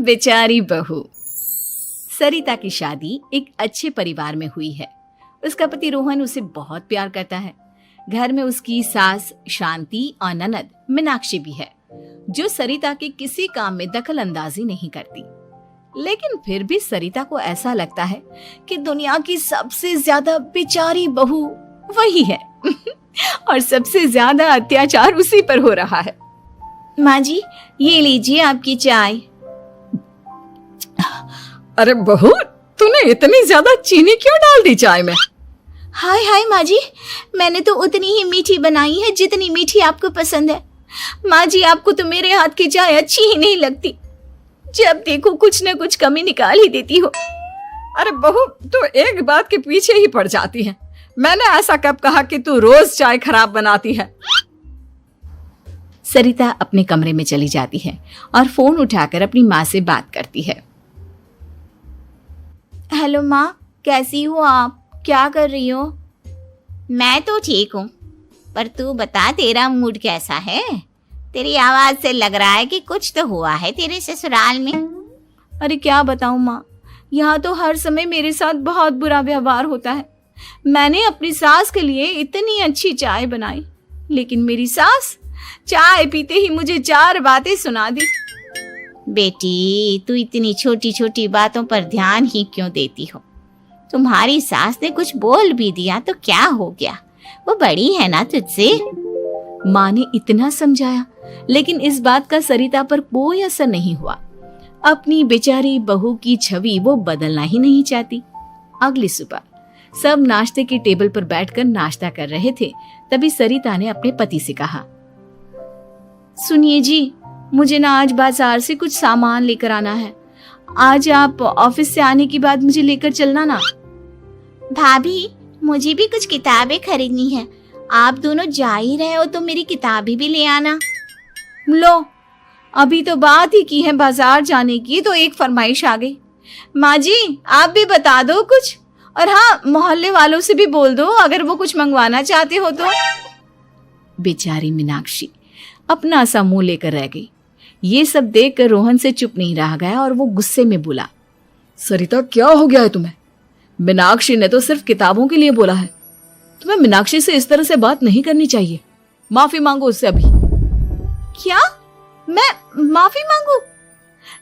बेचारी बहू। सरिता की शादी एक अच्छे परिवार में हुई है। उसका पति रोहन उसे बहुत प्यार करता है। घर में उसकी सास शांति और ननद मीनाक्षी भी है, जो सरिता के किसी काम में दखल अंदाजी नहीं करती। लेकिन फिर भी सरिता को ऐसा लगता है कि दुनिया की सबसे ज्यादा बेचारी बहू वही है और सबसे ज्यादा अत्याचार उसी पर हो रहा है। माँ जी, ये लीजिए आपकी चाय। अरे बहू, तूने इतनी ज्यादा चीनी क्यों डाल दी चाय में? हाय हाय माँ जी, मैंने तो उतनी ही मीठी बनाई है जितनी मीठी आपको पसंद है। माँ जी, आपको तो मेरे हाथ की चाय अच्छी ही नहीं लगती। जब देखो कुछ न कुछ कमी निकाल ही देती हो। अरे बहू, तू एक बात के पीछे ही पड़ जाती है। मैंने ऐसा कब कहा कि तू रोज चाय खराब बनाती है? सरिता अपने कमरे में चली जाती है और फोन उठाकर अपनी माँ से बात करती है। हेलो माँ, कैसी हो आप? क्या कर रही हो? मैं तो ठीक हूँ, पर तू बता, तेरा मूड कैसा है? तेरी आवाज से लग रहा है कि कुछ तो हुआ है तेरे ससुराल में। अरे क्या बताऊँ माँ, यहाँ तो हर समय मेरे साथ बहुत बुरा व्यवहार होता है। मैंने अपनी सास के लिए इतनी अच्छी चाय बनाई, लेकिन मेरी सास चाय पीते ही मुझे 4 बातें सुना दी। बेटी, तू इतनी छोटी छोटी बातों पर ध्यान ही क्यों देती हो? तुम्हारी सास ने कुछ बोल भी दिया तो क्या हो गया, वो बड़ी है ना तुझसे। माँ ने इतना समझाया, लेकिन इस बात का सरिता पर कोई असर नहीं हुआ। अपनी बेचारी बहू की छवि वो बदलना ही नहीं चाहती। अगली सुबह सब नाश्ते की टेबल पर बैठकर नाश्ता कर रहे थे। तभी सरिता ने अपने पति से कहा, सुनिए जी, मुझे ना आज बाजार से कुछ सामान लेकर आना है। आज आप ऑफिस से आने के बाद मुझे लेकर चलना ना। भाभी, मुझे भी कुछ किताबें खरीदनी है। आप दोनों जा ही रहे हो तो मेरी किताबें भी ले आना। लो, अभी तो बात ही की है बाजार जाने की, तो एक फरमाइश आ गई। माँ जी, आप भी बता दो कुछ, और हाँ, मोहल्ले वालों से भी बोल दो अगर वो कुछ मंगवाना चाहते हो तो। बेचारी मीनाक्षी अपना सा मुंह लेकर रह गई। ये सब देखकर रोहन से चुप नहीं रह गया और वो गुस्से में बोला, सरिता, क्या हो गया है तुम्हें? मीनाक्षी ने तो सिर्फ किताबों के लिए बोला है। तुम्हें मीनाक्षी से इस तरह से बात नहीं करनी चाहिए। माफी मांगो उससे अभी। क्या? मैं माफी मांगू?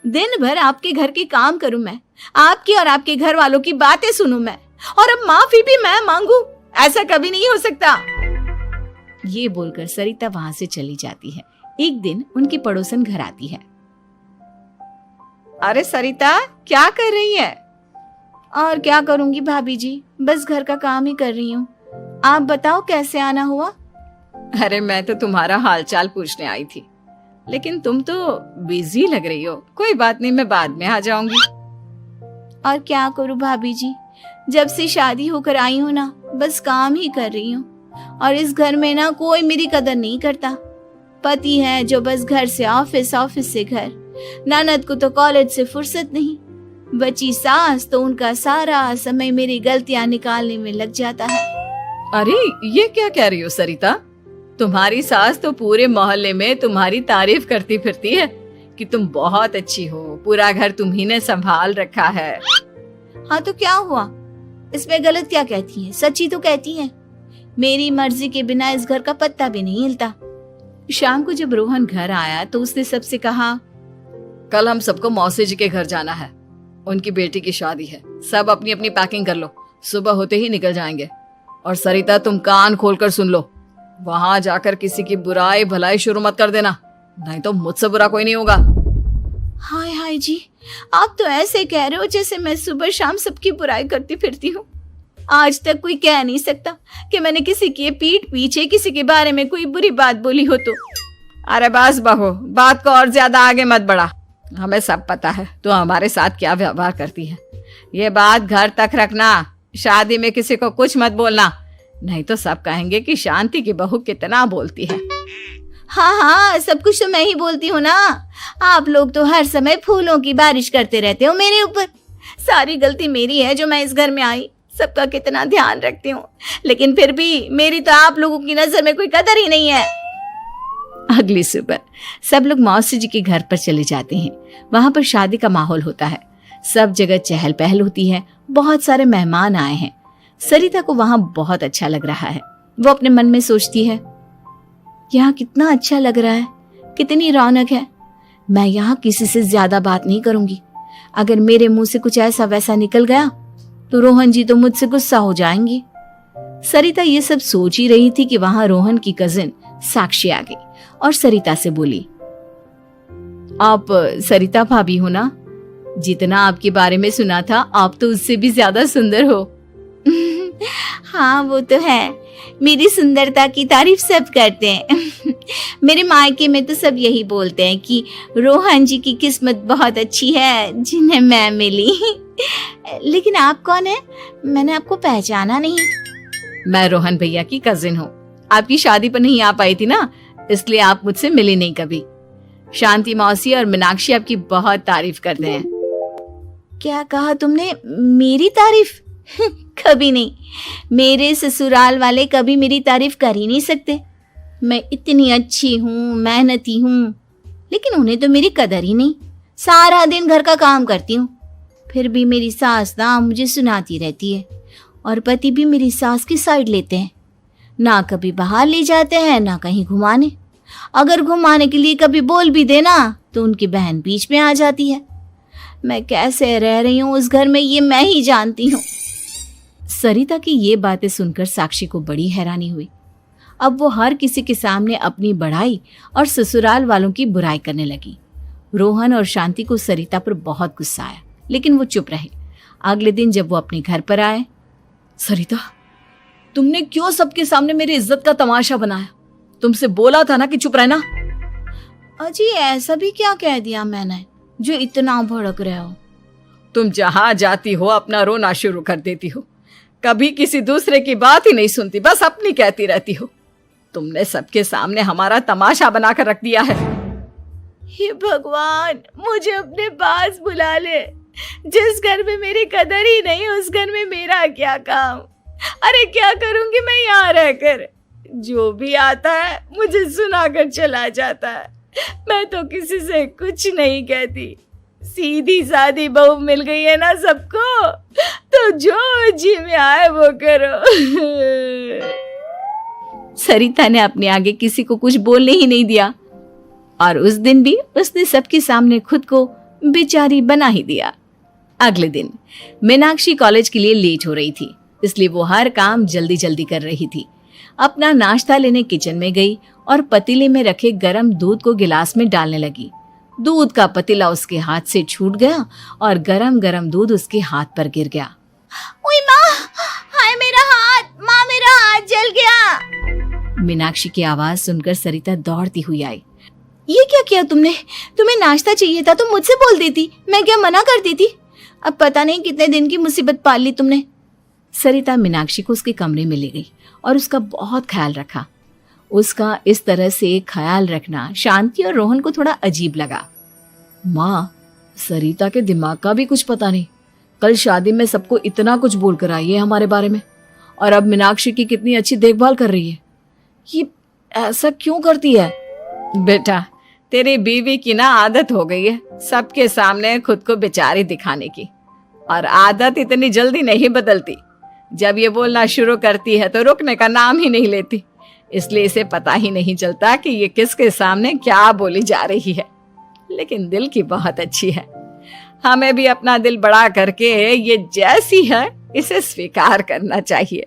दिन भर आपके घर के काम करूं मैं, आपकी और आपके घर वालों की बातें सुनूं मैं, और अब माफी भी मैं मांगू? ऐसा कभी नहीं हो सकता। ये बोलकर सरिता वहां से चली जाती है। एक दिन उनकी पड़ोसन घर आती है। अरे सरिता, क्या कर रही है? और क्या करूंगी भाभी जी, बस घर का काम ही कर रही हूँ। आप बताओ कैसे आना हुआ? अरे मैं तो तुम्हारा हालचाल पूछने आई थी, लेकिन तुम तो बिजी लग रही हो। कोई बात नहीं, मैं बाद में आ जाऊंगी। और क्या करूं भाभी जी, जब से शादी होकर आई हूँ ना, बस काम ही कर रही हूँ। और इस घर में ना कोई मेरी कदर नहीं करता। पति है जो बस घर से ऑफिस, ऑफिस से घर। ननद को तो कॉलेज से फुर्सत नहीं। बची सास तो उनका सारा समय मेरी गलतियां निकालने में लग जाता है। अरे ये क्या कह रही हो सरिता? तुम्हारी सास तो पूरे मोहल्ले में तुम्हारी तारीफ करती फिरती है कि तुम बहुत अच्छी हो, पूरा घर तुम्ही ने संभाल रखा है। हाँ तो क्या हुआ, इसमें गलत क्या कहती है? सच्ची तो कहती है। मेरी मर्जी के बिना इस घर का पत्ता भी नहीं हिलता। शाम को जब रोहन घर आया तो उसने सबसे कहा, कल हम सबको मौसी जी के घर जाना है, उनकी बेटी की शादी है। सब अपनी अपनी पैकिंग कर लो, सुबह होते ही निकल जाएंगे। और सरिता, तुम कान खोलकर सुन लो, वहां जाकर किसी की बुराई भलाई शुरू मत कर देना, नहीं तो मुझसे बुरा कोई नहीं होगा। हाय हाय जी, आप तो ऐसे कह रहे हो जैसे मैं सुबह शाम सबकी बुराई करती फिरती हूँ। आज तक कोई कह नहीं सकता कि मैंने किसी की पीठ पीछे किसी के बारे में कोई बुरी बात बोली हो तो। अरे बस बहू, बात को और ज्यादा आगे मत बढ़ा। हमें सब पता है तू हमारे साथ क्या व्यवहार करती है। ये बात घर तक रखना, शादी में किसी को कुछ मत बोलना, नहीं तो सब कहेंगे कि शांति की बहू कितना बोलती है। हाँ हाँ, सब कुछ तो मैं ही बोलती हूँ ना। आप लोग तो हर समय फूलों की बारिश करते रहते हो मेरे ऊपर। सारी गलती मेरी है जो मैं इस घर में आई। सबका कितना ध्यान रखती हूँ, लेकिन फिर भी मेरी तो आप लोगों की नजर में कोई कदर ही नहीं है। अगली सुबह सब लोग मौसी जी के घर पर चले जाते हैं। वहां पर शादी का माहौल होता है, सब जगह चहल पहल होती है, बहुत सारे मेहमान आए हैं। सरिता को वहां बहुत अच्छा लग रहा है। वो अपने मन में सोचती है, यहाँ कितना अच्छा लग रहा है, कितनी रौनक है। मैं यहाँ किसी से ज्यादा बात नहीं करूंगी। अगर मेरे मुंह से कुछ ऐसा वैसा निकल गया तो रोहन जी तो मुझसे गुस्सा हो जाएंगी। सरिता ये सब सोच ही रही थी कि वहां रोहन की कजिन साक्षी आ गई और सरिता से बोली, आप सरिता भाभी हो ना? जितना आपके बारे में सुना था आप तो उससे भी ज्यादा सुंदर हो। हाँ वो तो है, मेरी सुंदरता की तारीफ सब करते हैं। मेरे मायके में तो सब यही बोलते हैं कि रोहन जी की किस्मत बहुत अच्छी है जिन्हें मैं मिली। लेकिन आप कौन है? मैंने आपको पहचाना नहीं। मैं रोहन भैया की कजिन हूँ। आपकी शादी पर नहीं आ पाई थी ना, इसलिए आप मुझसे मिली नहीं कभी। शांति मौसी और मीनाक्षी आपकी बहुत तारीफ करते हैं। क्या कहा तुमने? मेरी तारीफ? कभी नहीं। मेरे ससुराल वाले कभी मेरी तारीफ कर ही नहीं सकते। मैं इतनी अच्छी हूँ, मेहनती हूँ, लेकिन उन्हें तो मेरी कदर ही नहीं। सारा दिन घर का काम करती हूँ, फिर भी मेरी सास ना मुझे सुनाती रहती है और पति भी मेरी सास की साइड लेते हैं। ना कभी बाहर ले जाते हैं, ना कहीं घुमाने। अगर घुमाने के लिए कभी बोल भी देना तो उनकी बहन बीच में आ जाती है। मैं कैसे रह रही हूँ उस घर में ये मैं ही जानती हूँ। सरिता की ये बातें सुनकर साक्षी को बड़ी हैरानी हुई। अब वो हर किसी के सामने अपनी बढ़ाई और ससुराल वालों की बुराई करने लगी। रोहन और शांति को सरिता पर बहुत गुस्सा आया, लेकिन वो चुप रहे। अगले दिन जब वो अपने घर पर आए, सरिता, तुमने क्यों सबके सामने मेरी इज्जत का तमाशा बनाया? तुमसे बोला था ना कि चुप रहना। अजी ऐसा भी क्या कह दिया मैंने जो इतना भड़क रहे हो? तुम जहां जाती हो अपना रोना शुरू कर देती हो, कभी किसी दूसरे की बात ही नहीं सुनती, बस अपनी कहती रहती हो। तुमने सबके सामने हमारा तमाशा बनाकर रख दिया है। हे भगवान, मुझे अपने पास बुला ले। जिस घर में मेरी कदर ही नहीं उस घर में मेरा क्या काम? अरे क्या करूंगी मैं यहाँ रहकर? जो भी आता है मुझे सुनाकर चला जाता है। मैं तो किसी से कुछ नहीं कहती। सीधी सादी बहू मिल गई है ना सबको, तो जो जी में आए वो करो। सरिता ने अपने आगे किसी को कुछ बोलने ही नहीं दिया और उस दिन भी उसने सबके सामने खुद को बेचारी बना ही दिया। अगले दिन मीनाक्षी कॉलेज के लिए लेट हो रही थी, इसलिए वो हर काम जल्दी जल्दी कर रही थी। अपना नाश्ता लेने किचन में गई और पतीले में रखे गरम दूध को गिलास में डालने लगी। दूध का पतीला उसके हाथ से छूट गया और गरम गरम दूध उसके हाथ पर गिर गया। ओए माँ, हाय मेरा हाथ, माँ मेरा हाथ जल गया। मीनाक्षी की आवाज सुनकर सरिता दौड़ती हुई आई। ये क्या किया तुमने? तुम्हें नाश्ता चाहिए था तो मुझसे बोल देती, मैं क्या मना करती थी? अब पता नहीं कितने दिन की मुसीबत पाल ली तुमने। सरिता मीनाक्षी को उसके कमरे में ले गई और उसका बहुत ख्याल रखा। उसका इस तरह से ख्याल रखना शांति और रोहन को थोड़ा अजीब लगा। माँ, सरिता के दिमाग का भी कुछ पता नहीं। कल शादी में सबको इतना कुछ बोल कर आई है हमारे बारे में, और अब मीनाक्षी की कितनी अच्छी देखभाल कर रही है। ये ऐसा क्यों करती है? बेटा, तेरी बीवी की ना आदत हो गई है सबके सामने खुद को बेचारी दिखाने की, और आदत इतनी जल्दी नहीं बदलती। जब ये बोलना शुरू करती है तो रुकने का नाम ही नहीं लेती, इसलिए इसे पता ही नहीं चलता कि ये किसके सामने क्या बोली जा रही है। लेकिन दिल की बहुत अच्छी है। हमें भी अपना दिल बड़ा करके ये जैसी है इसे स्वीकार करना चाहिए।